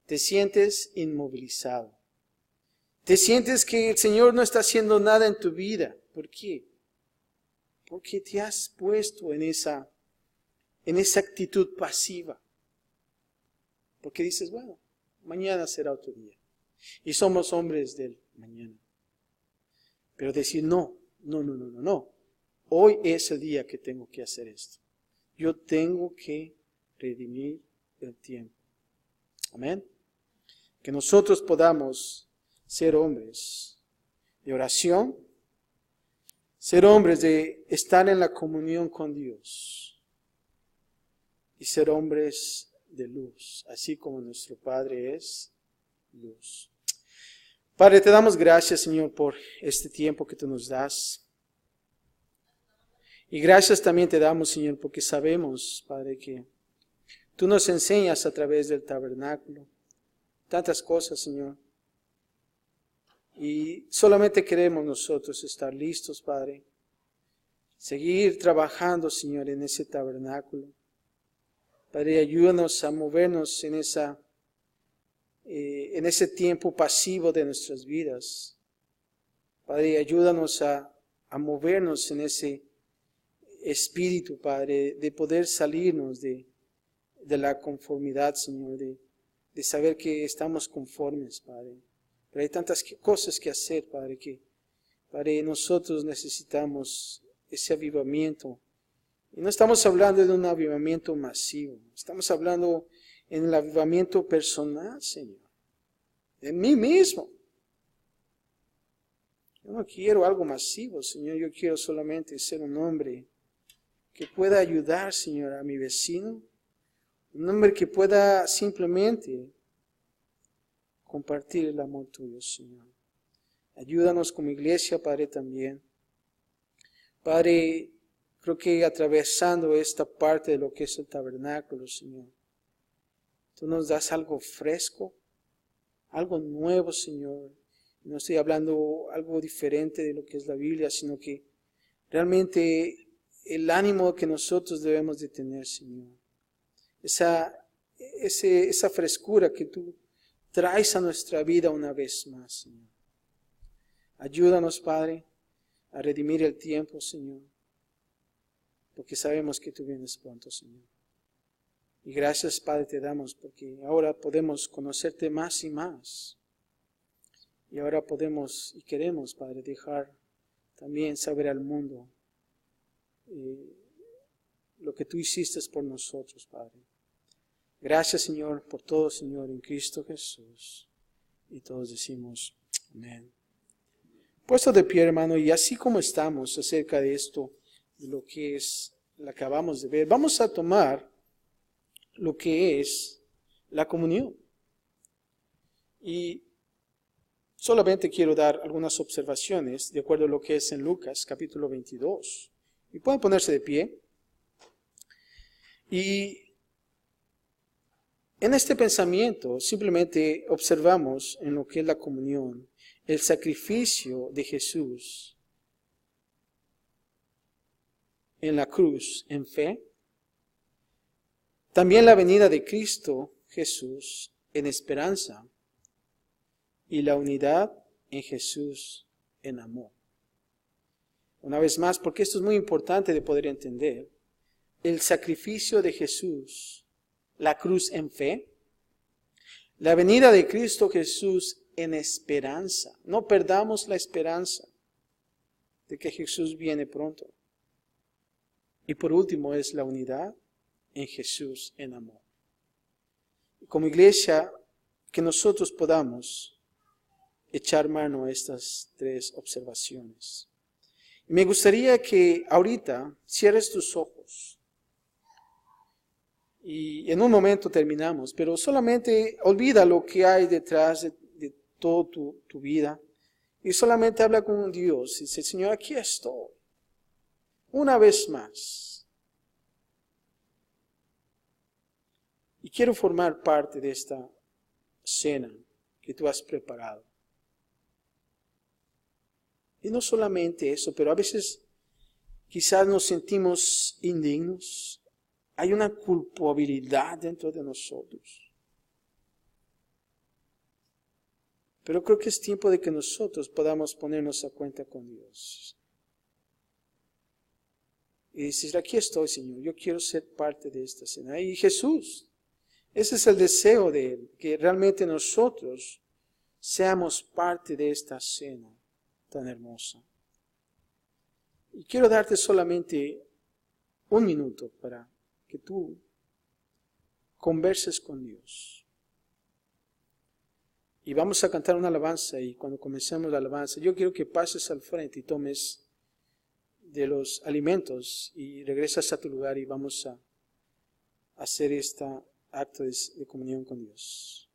Te sientes inmovilizado. Te sientes que el Señor no está haciendo nada en tu vida. ¿Por qué? Porque te has puesto en esa actitud pasiva. Porque dices, bueno, mañana será otro día. Y somos hombres del mañana. Pero decir, no. Hoy es el día que tengo que hacer esto. Yo tengo que redimir el tiempo. Amén. Que nosotros podamos ser hombres de oración, ser hombres de estar en la comunión con Dios y ser hombres de luz, así como nuestro Padre es luz. Padre, te damos gracias, Señor, por este tiempo que tú nos das. Y gracias también te damos, Señor, porque sabemos, Padre, que tú nos enseñas a través del tabernáculo tantas cosas, Señor. Y solamente queremos nosotros estar listos, Padre. Seguir trabajando, Señor, en ese tabernáculo. Padre, ayúdanos a movernos en ese tiempo pasivo de nuestras vidas. Padre, ayúdanos a movernos en ese espíritu, Padre, de poder salirnos de la conformidad, Señor, de saber que estamos conformes, Padre. Pero hay tantas cosas que hacer, Padre, que Padre, nosotros necesitamos ese avivamiento. Y no estamos hablando de un avivamiento masivo. Estamos hablando en el avivamiento personal, Señor. En mí mismo. Yo no quiero algo masivo, Señor. Yo quiero solamente ser un hombre que pueda ayudar, Señor, a mi vecino. Un hombre que pueda simplemente compartir el amor tuyo, Señor. Ayúdanos como iglesia, Padre, también. Padre, creo que atravesando esta parte de lo que es el tabernáculo, Señor, tú nos das algo fresco, algo nuevo, Señor. No estoy hablando algo diferente de lo que es la Biblia, sino que realmente el ánimo que nosotros debemos de tener, Señor. Esa frescura que tú traes a nuestra vida una vez más, Señor. Ayúdanos, Padre, a redimir el tiempo, Señor, porque sabemos que tú vienes pronto, Señor. Y gracias, Padre, te damos, porque ahora podemos conocerte más y más. Y ahora podemos y queremos, Padre, dejar también saber al mundo lo que tú hiciste por nosotros, Padre. Gracias, Señor, por todo, Señor, en Cristo Jesús. Y todos decimos, amén. Puesto de pie, hermano, y así como estamos acerca de esto, de lo que acabamos de ver, vamos a tomar lo que es la comunión. Y Solamente quiero dar algunas observaciones de acuerdo a lo que es en Lucas capítulo 22. Y pueden ponerse de pie. Y en este pensamiento simplemente observamos en lo que es la comunión, el sacrificio de Jesús en la cruz en fe. También la venida de Cristo Jesús en esperanza y la unidad en Jesús en amor. Una vez más, porque esto es muy importante de poder entender, el sacrificio de Jesús, la cruz en fe, la venida de Cristo Jesús en esperanza. No perdamos la esperanza de que Jesús viene pronto. Y por último es la unidad en Jesús en amor. Como iglesia, que nosotros podamos echar mano a estas tres observaciones. Y me gustaría que ahorita cierres tus ojos. Y en un momento terminamos, pero solamente olvida lo que hay detrás de toda tu vida. Y solamente habla con Dios y dice, Señor, aquí estoy. Una vez más. Y quiero formar parte de esta cena que tú has preparado. Y no solamente eso, pero a veces quizás nos sentimos indignos. Hay una culpabilidad dentro de nosotros. Pero creo que es tiempo de que nosotros podamos ponernos a cuenta con Dios. Y decir, aquí estoy, Señor, yo quiero ser parte de esta cena. Y Jesús, ese es el deseo de Él, que realmente nosotros seamos parte de esta cena tan hermosa. Y quiero darte solamente un minuto para que tú converses con Dios. Y vamos a cantar una alabanza y cuando comencemos la alabanza, yo quiero que pases al frente y tomes de los alimentos y regresas a tu lugar y vamos a hacer este acto de comunión con Dios.